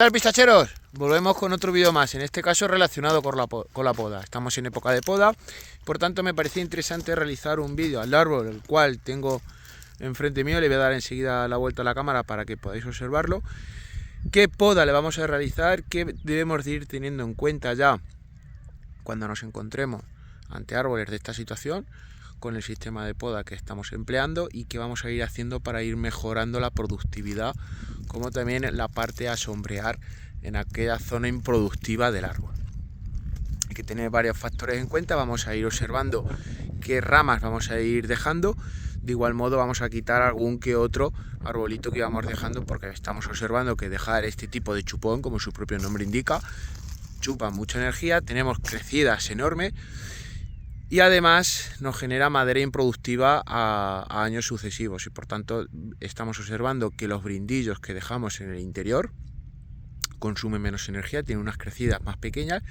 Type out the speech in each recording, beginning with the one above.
Hola pistacheros, volvemos con otro vídeo más, en este caso relacionado con la poda. Estamos en época de poda, por tanto me parecía interesante realizar un vídeo al árbol, el cual tengo enfrente mío. Le voy a dar enseguida la vuelta a la cámara para que podáis observarlo. ¿Qué poda le vamos a realizar? ¿Qué debemos de ir teniendo en cuenta ya cuando nos encontremos ante árboles de esta situación, con el sistema de poda que estamos empleando, y qué vamos a ir haciendo para ir mejorando la productividad, como también la parte a sombrear en aquella zona improductiva del árbol? Hay que tener varios factores en cuenta. Vamos a ir observando qué ramas vamos a ir dejando. De igual modo vamos a quitar algún que otro arbolito que vamos dejando, porque estamos observando que dejar este tipo de chupón, como su propio nombre indica, chupa mucha energía, tenemos crecidas enormes y además nos genera madera improductiva a años sucesivos, y por tanto estamos observando que los brindillos que dejamos en el interior consumen menos energía, tienen unas crecidas más pequeñas.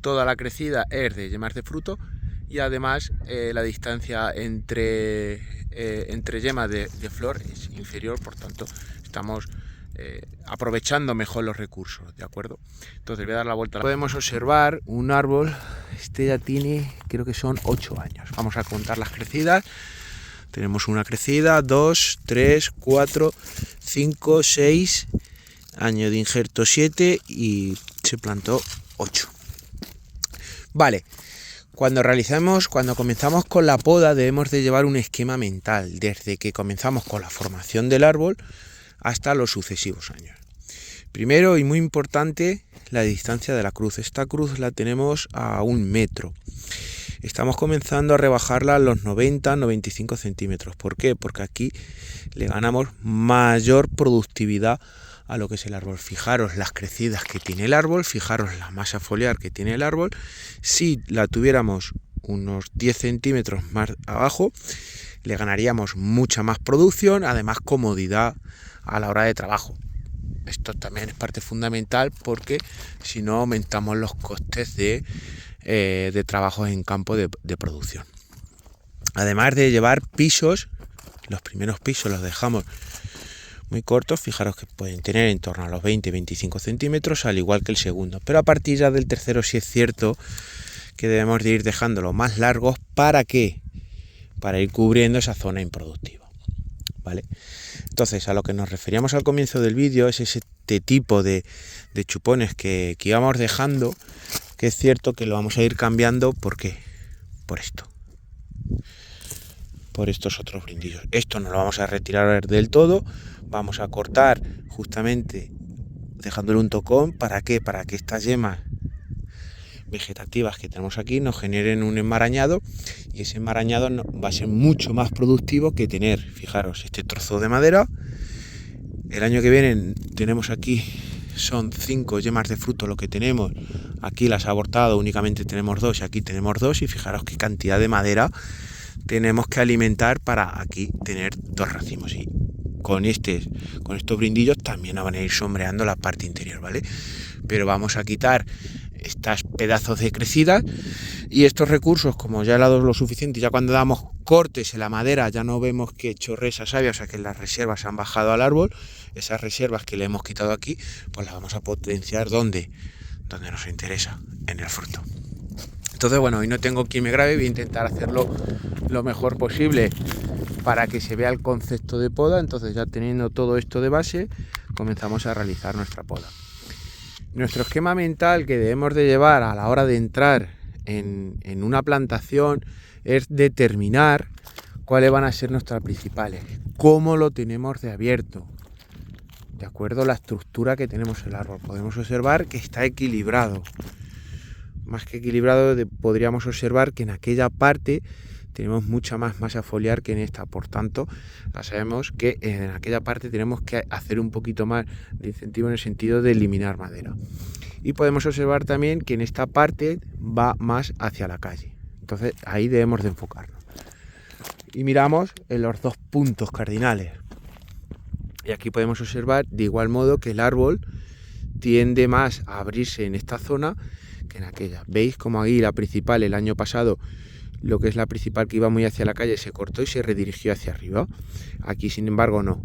Toda la crecida es de yemas de fruto, y además la distancia entre yemas de flor es inferior, por tanto estamos aprovechando mejor los recursos, ¿de acuerdo? Entonces voy a dar la vuelta. Podemos observar un árbol, este ya tiene, creo que son 8 años. Vamos a contar las crecidas. Tenemos una crecida, 2, 3, 4, 5, 6, año de injerto 7 y se plantó 8. Vale, cuando comenzamos con la poda, debemos de llevar un esquema mental desde que comenzamos con la formación del árbol hasta los sucesivos años. Primero, y muy importante, la distancia de la cruz. Esta cruz la tenemos a 1 metro. Estamos comenzando a rebajarla a los 90-95 centímetros. ¿Por qué? Porque aquí le ganamos mayor productividad a lo que es el árbol. Fijaros las crecidas que tiene el árbol, fijaros la masa foliar que tiene el árbol. Si la tuviéramos unos 10 centímetros más abajo, le ganaríamos mucha más producción, además comodidad a la hora de trabajo. Esto también es parte fundamental, porque si no aumentamos los costes de trabajo en campo de producción. Además de llevar pisos, los primeros pisos los dejamos muy cortos, fijaros que pueden tener en torno a los 20-25 centímetros, al igual que el segundo, pero a partir ya del tercero sí es cierto que debemos de ir dejándolo más largos. ¿Para qué? Para ir cubriendo esa zona improductiva, ¿vale? Entonces, a lo que nos referíamos al comienzo del vídeo es este tipo de chupones que íbamos dejando, que es cierto que lo vamos a ir cambiando. ¿Por qué? Por esto, por estos otros brindillos. Esto no lo vamos a retirar del todo, vamos a cortar justamente dejándole un tocón. ¿Para qué? Para que estas yemas vegetativas que tenemos aquí nos generen un enmarañado, y ese enmarañado va a ser mucho más productivo que tener, fijaros, este trozo de madera. El año que viene tenemos aquí, son 5 yemas de fruto lo que tenemos, aquí las ha abortado, únicamente tenemos 2 y aquí tenemos 2, y fijaros qué cantidad de madera tenemos que alimentar para aquí tener 2 racimos. Y con estos brindillos también van a ir sombreando la parte interior, ¿vale? Pero vamos a quitar estos pedazos de crecidas, y estos recursos, como ya he dado lo suficiente, ya cuando damos cortes en la madera ya no vemos que chorre esa savia, o sea que las reservas han bajado al árbol. Esas reservas que le hemos quitado aquí, pues las vamos a potenciar donde nos interesa, en el fruto. Entonces, bueno, hoy no tengo quien me grabe, voy a intentar hacerlo lo mejor posible para que se vea el concepto de poda. Entonces, ya teniendo todo esto de base, comenzamos a realizar nuestra poda. Nuestro esquema mental que debemos de llevar a la hora de entrar en una plantación es determinar cuáles van a ser nuestras principales, cómo lo tenemos de abierto, de acuerdo a la estructura que tenemos el árbol. Podemos observar que está equilibrado. Más que equilibrado, podríamos observar que en aquella parte tenemos mucha más masa foliar que en esta, por tanto ya sabemos que en aquella parte tenemos que hacer un poquito más de incentivo en el sentido de eliminar madera. Y podemos observar también que en esta parte va más hacia la calle, entonces ahí debemos de enfocarnos. Y miramos en los 2 puntos cardinales, y aquí podemos observar de igual modo que el árbol tiende más a abrirse en esta zona que en aquella. Veis como ahí la principal, el año pasado, lo que es la principal que iba muy hacia la calle, se cortó y se redirigió hacia arriba. Aquí, sin embargo, no,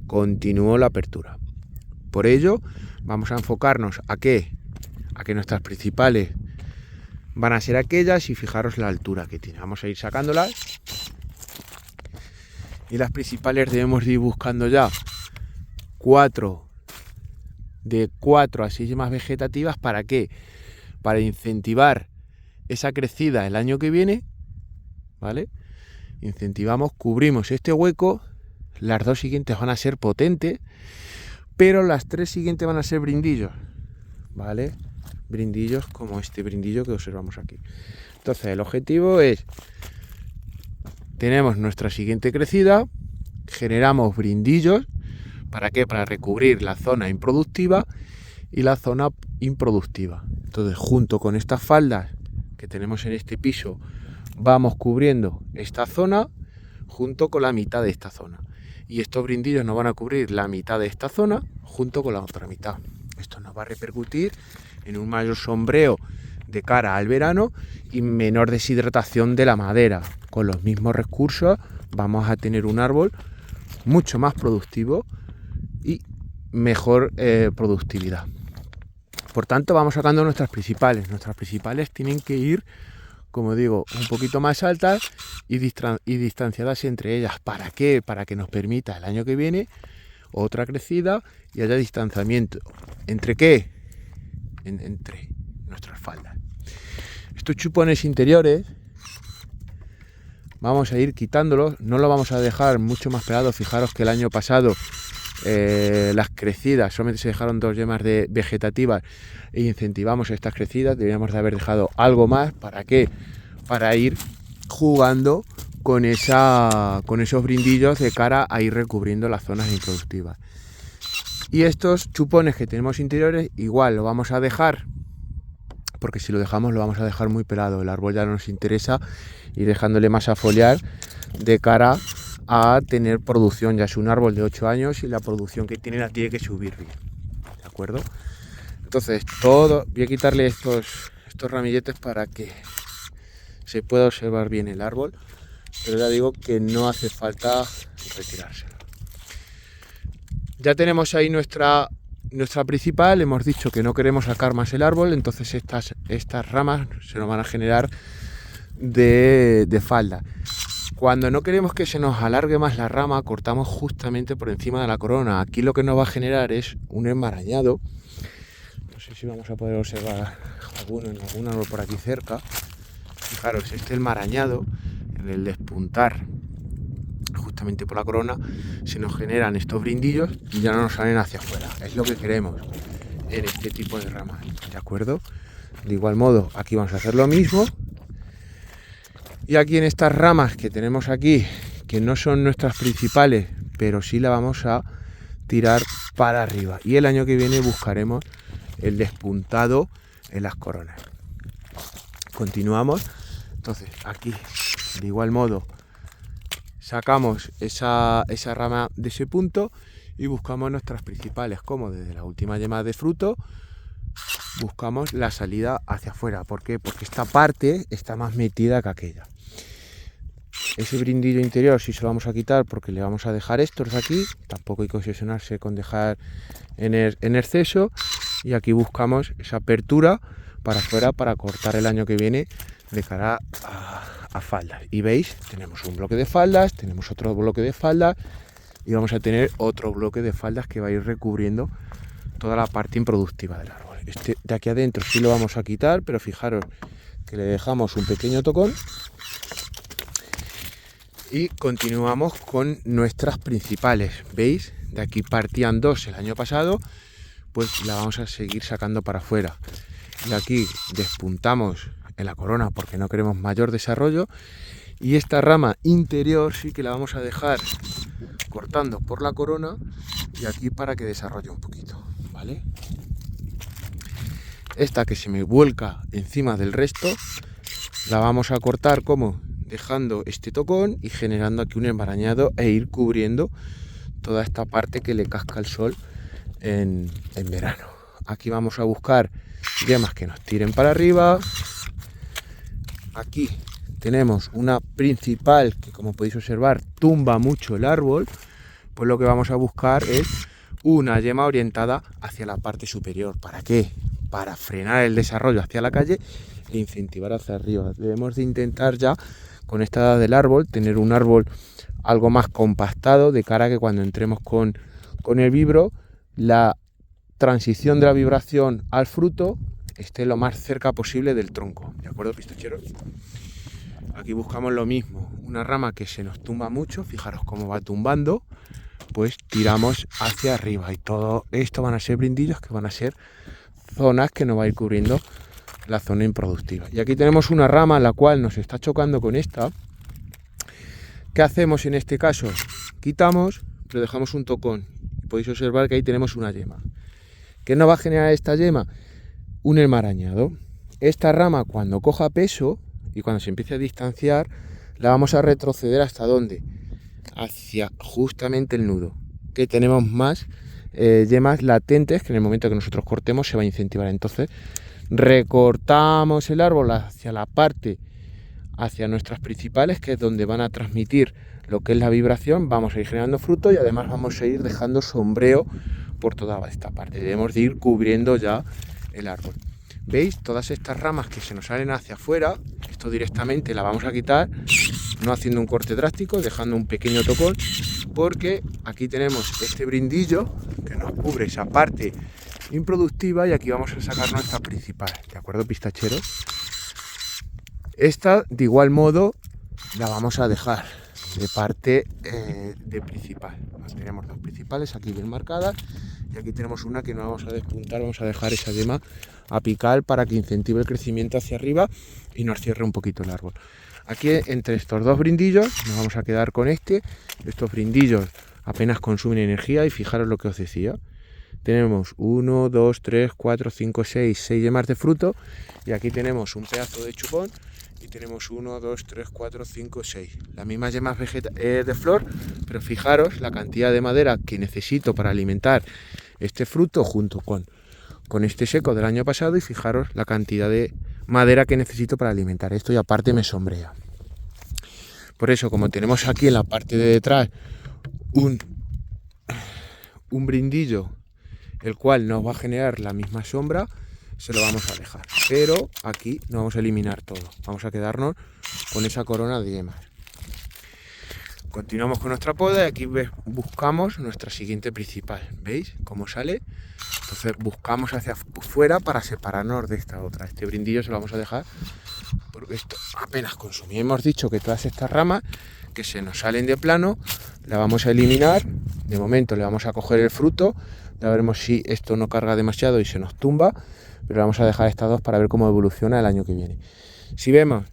continuó la apertura. Por ello, vamos a enfocarnos a que nuestras principales van a ser aquellas, y fijaros la altura que tiene. Vamos a ir sacándolas. Y las principales debemos ir buscando ya de 4 a 6 yemas vegetativas. ¿Para qué? Para incentivar esa crecida el año que viene, ¿vale? Incentivamos, cubrimos este hueco. Las 2 siguientes van a ser potentes, pero las 3 siguientes van a ser brindillos, ¿vale? Brindillos como este brindillo que observamos aquí. Entonces el objetivo es, tenemos nuestra siguiente crecida, generamos brindillos. ¿Para qué? Para recubrir la zona improductiva y la zona improductiva. Entonces, junto con estas faldas que tenemos en este piso, vamos cubriendo esta zona junto con la mitad de esta zona. Y estos brindillos nos van a cubrir la mitad de esta zona junto con la otra mitad. Esto nos va a repercutir en un mayor sombreo de cara al verano y menor deshidratación de la madera. Con los mismos recursos vamos a tener un árbol mucho más productivo y mejor productividad. Por tanto, vamos sacando nuestras principales. Nuestras principales tienen que ir, como digo, un poquito más altas y distanciadas entre ellas. ¿Para qué? Para que nos permita el año que viene otra crecida y haya distanciamiento. ¿Entre qué? Entre nuestras faldas. Estos chupones interiores vamos a ir quitándolos, no lo vamos a dejar mucho más pelado. Fijaros que el año pasado las crecidas solamente se dejaron 2 yemas vegetativas e incentivamos estas crecidas. Deberíamos de haber dejado algo más. ¿Para qué? Para ir jugando con esos brindillos de cara a ir recubriendo las zonas improductivas. Y estos chupones que tenemos interiores igual lo vamos a dejar, porque si lo dejamos lo vamos a dejar muy pelado. El árbol ya no nos interesa ir dejándole más a foliar de cara a tener producción. Ya es un árbol de 8 años y la producción que tiene la tiene que subir bien, ¿de acuerdo? Entonces voy a quitarle estos ramilletes para que se pueda observar bien el árbol, pero ya digo que no hace falta retirárselo. Ya tenemos ahí nuestra principal. Hemos dicho que no queremos sacar más el árbol, entonces estas ramas se nos van a generar de falda. Cuando no queremos que se nos alargue más la rama, cortamos justamente por encima de la corona. Aquí lo que nos va a generar es un enmarañado. No sé si vamos a poder observar algún árbol por aquí cerca. Fijaros, este enmarañado, en el despuntar justamente por la corona, se nos generan estos brindillos y ya no nos salen hacia afuera. Es lo que queremos en este tipo de ramas, ¿de acuerdo? De igual modo, aquí vamos a hacer lo mismo. Y aquí en estas ramas que tenemos aquí, que no son nuestras principales, pero sí la vamos a tirar para arriba. Y el año que viene buscaremos el despuntado en las coronas. Continuamos. Entonces aquí, de igual modo, sacamos esa rama de ese punto y buscamos nuestras principales, como desde la última yema de fruto buscamos la salida hacia afuera. ¿Por qué? Porque esta parte está más metida que aquella. Ese brindillo interior sí se lo vamos a quitar porque le vamos a dejar estos de aquí. Tampoco hay que obsesionarse con dejar en exceso. Y aquí buscamos esa apertura para afuera para cortar el año que viene de cara a faldas. Y veis, tenemos un bloque de faldas, tenemos otro bloque de faldas y vamos a tener otro bloque de faldas que va a ir recubriendo toda la parte improductiva del árbol. Este de aquí adentro sí lo vamos a quitar, pero fijaros que le dejamos un pequeño tocón. Y continuamos con nuestras principales. ¿Veis? De aquí partían 2 el año pasado, pues la vamos a seguir sacando para afuera. Y aquí despuntamos en la corona porque no queremos mayor desarrollo. Y esta rama interior sí que la vamos a dejar cortando por la corona y aquí para que desarrolle un poquito, ¿vale? Esta que se me vuelca encima del resto la vamos a cortar como dejando este tocón y generando aquí un enmarañado e ir cubriendo toda esta parte que le casca el sol en verano. Aquí vamos a buscar yemas que nos tiren para arriba. Aquí tenemos una principal que, como podéis observar, tumba mucho el árbol. Pues lo que vamos a buscar es una yema orientada hacia la parte superior. ¿Para qué? Para frenar el desarrollo hacia la calle e incentivar hacia arriba. Debemos de intentar ya con esta edad del árbol tener un árbol algo más compactado, de cara a que cuando entremos con el vibro, la transición de la vibración al fruto esté lo más cerca posible del tronco. ¿De acuerdo, pistacheros? Aquí buscamos lo mismo, una rama que se nos tumba mucho, fijaros cómo va tumbando, pues tiramos hacia arriba, y todo esto van a ser brindillos que van a ser zonas que nos va a ir cubriendo la zona improductiva. Y aquí tenemos una rama la cual nos está chocando con esta. ¿Qué hacemos en este caso? Quitamos, pero dejamos un tocón. Podéis observar que ahí tenemos una yema. ¿Qué nos va a generar esta yema? Un enmarañado. Esta rama, cuando coja peso y cuando se empiece a distanciar, la vamos a retroceder ¿hasta dónde? Hacia justamente el nudo, que tenemos más yemas latentes que en el momento que nosotros cortemos se va a incentivar. Entonces recortamos el árbol hacia la parte, hacia nuestras principales, que es donde van a transmitir lo que es la vibración. Vamos a ir generando fruto y además vamos a ir dejando sombreo por toda esta parte. Debemos de ir cubriendo ya el árbol. ¿Veis? Todas estas ramas que se nos salen hacia afuera, esto directamente la vamos a quitar, no haciendo un corte drástico, dejando un pequeño tocón, porque aquí tenemos este brindillo que nos cubre esa parte improductiva, y aquí vamos a sacar nuestra principal. ¿De acuerdo, pistacheros? Esta, de igual modo, la vamos a dejar de parte de principal. Tenemos dos principales aquí bien marcadas, y aquí tenemos una que no vamos a despuntar, vamos a dejar esa yema apical para que incentive el crecimiento hacia arriba y nos cierre un poquito el árbol. Aquí entre estos dos brindillos nos vamos a quedar con este. Estos brindillos apenas consumen energía, y fijaros lo que os decía. Tenemos 1, 2, 3, 4, 5, 6 yemas de fruto, y aquí tenemos un pedazo de chupón, y tenemos 1, 2, 3, 4, 5, 6. Las mismas yemas de flor, pero fijaros la cantidad de madera que necesito para alimentar este fruto junto con este seco del año pasado, y fijaros la cantidad de madera que necesito para alimentar esto, y aparte me sombrea. Por eso, como tenemos aquí en la parte de detrás un brindillo, el cual nos va a generar la misma sombra, se lo vamos a dejar. Pero aquí no vamos a eliminar todo, vamos a quedarnos con esa corona de yemas. Continuamos con nuestra poda, y aquí buscamos nuestra siguiente principal. ¿Veis cómo sale? Entonces buscamos hacia afuera para separarnos de esta otra. Este brindillo se lo vamos a dejar porque esto apenas consume. Hemos dicho que todas estas ramas que se nos salen de plano la vamos a eliminar. De momento le vamos a coger el fruto, ya veremos si esto no carga demasiado y se nos tumba, pero vamos a dejar estas dos para ver cómo evoluciona el año que viene. Si vemos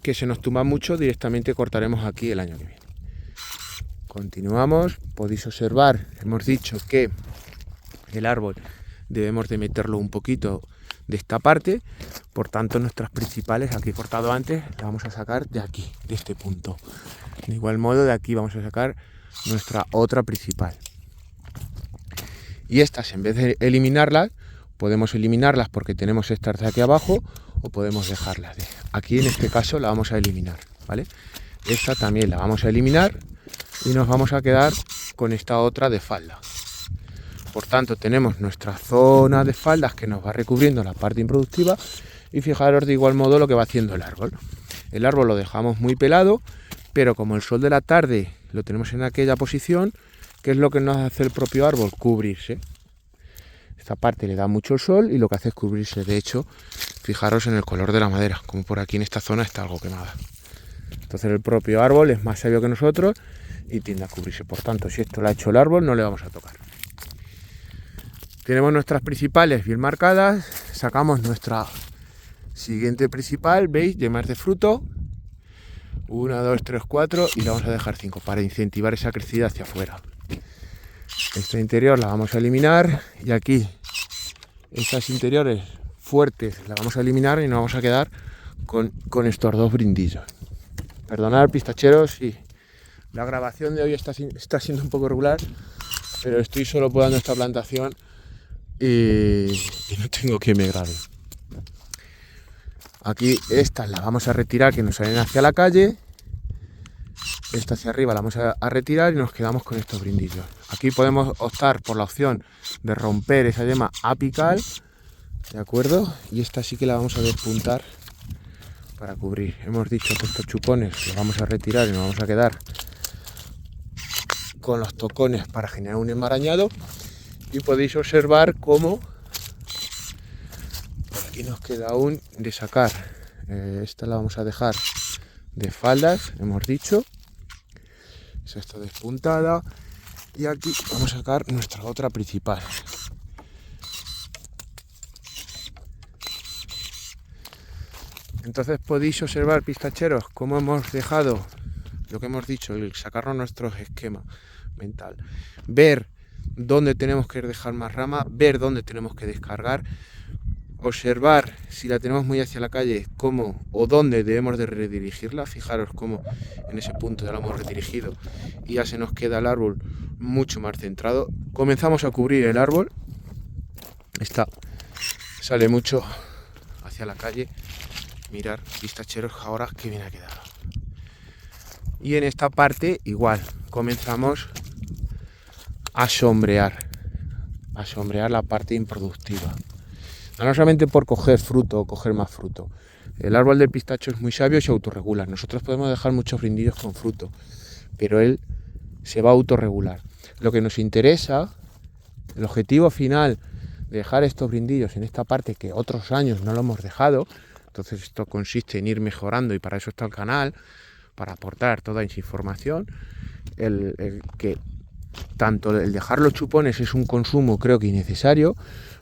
que se nos tumba mucho, directamente cortaremos aquí el año que viene. Continuamos, podéis observar, hemos dicho que el árbol debemos de meterlo un poquito de esta parte, por tanto nuestras principales, aquí cortado antes, las vamos a sacar de aquí, de este punto. De igual modo, de aquí vamos a sacar nuestra otra principal. Y estas, en vez de eliminarlas, podemos eliminarlas porque tenemos estas de aquí abajo, o podemos dejarlas. Aquí en este caso la vamos a eliminar, ¿vale? Esta también la vamos a eliminar, y nos vamos a quedar con esta otra de falda. Por tanto, tenemos nuestra zona de faldas que nos va recubriendo la parte improductiva, y fijaros de igual modo lo que va haciendo el árbol. El árbol lo dejamos muy pelado, pero como el sol de la tarde lo tenemos en aquella posición, ¿qué es lo que nos hace el propio árbol? Cubrirse. Esta parte le da mucho el sol y lo que hace es cubrirse. De hecho, fijaros en el color de la madera, como por aquí en esta zona está algo quemada. Entonces el propio árbol es más sabio que nosotros y tiende a cubrirse. Por tanto, si esto lo ha hecho el árbol, no le vamos a tocar. Tenemos nuestras principales bien marcadas, sacamos nuestra siguiente principal, ¿veis? Yemas de fruto, 1, 2, 3, 4, y la vamos a dejar 5 para incentivar esa crecida hacia afuera. Esta interior la vamos a eliminar, y aquí estas interiores fuertes las vamos a eliminar, y nos vamos a quedar con estos dos brindillos. Perdonad, pistacheros, si la grabación de hoy está siendo un poco regular, pero estoy solo podando esta plantación y no tengo quien me grabe. Aquí estas las vamos a retirar, que nos salen hacia la calle, esta hacia arriba la vamos a retirar y nos quedamos con estos brindillos. Aquí podemos optar por la opción de romper esa yema apical, ¿de acuerdo? Y esta sí que la vamos a despuntar para cubrir. Hemos dicho que estos chupones los vamos a retirar y nos vamos a quedar con los tocones para generar un enmarañado. Y podéis observar cómo por aquí nos queda aún de sacar. Esta la vamos a dejar de faldas, hemos dicho. Esa está despuntada. Y aquí vamos a sacar nuestra otra principal. Entonces podéis observar, pistacheros, cómo hemos dejado lo que hemos dicho, el sacarnos nuestro esquema mental. Ver dónde tenemos que dejar más rama, ver dónde tenemos que descargar, observar si la tenemos muy hacia la calle, cómo o dónde debemos de redirigirla. Fijaros cómo en ese punto ya lo hemos redirigido y ya se nos queda el árbol mucho más centrado. Comenzamos a cubrir el árbol. Esta sale mucho hacia la calle. Mirar, pistacheros, ahora que bien ha quedado. Y en esta parte igual, comenzamos a sombrear la parte improductiva. No solamente por coger fruto o coger más fruto. El árbol del pistacho es muy sabio y se autorregula. Nosotros podemos dejar muchos brindillos con fruto, pero él se va a autorregular. Lo que nos interesa, el objetivo final de dejar estos brindillos en esta parte que otros años no lo hemos dejado. Entonces esto consiste en ir mejorando y para eso está el canal, para aportar toda esa información. El que tanto el dejar los chupones es un consumo creo que innecesario,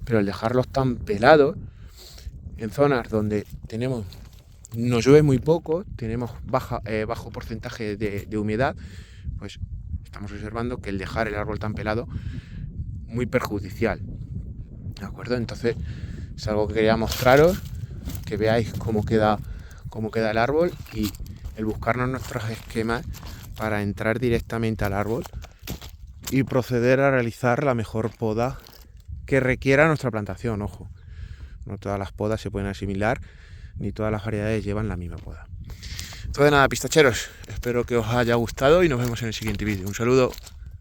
pero el dejarlos tan pelados en zonas donde nos llueve muy poco, tenemos bajo porcentaje de humedad, pues estamos observando que el dejar el árbol tan pelado muy perjudicial, ¿de acuerdo? Entonces es algo que quería mostraros, que veáis cómo queda el árbol y el buscarnos nuestros esquemas para entrar directamente al árbol y proceder a realizar la mejor poda que requiera nuestra plantación. Ojo, no todas las podas se pueden asimilar, ni todas las variedades llevan la misma poda. Entonces nada, pistacheros, espero que os haya gustado y nos vemos en el siguiente vídeo. Un saludo.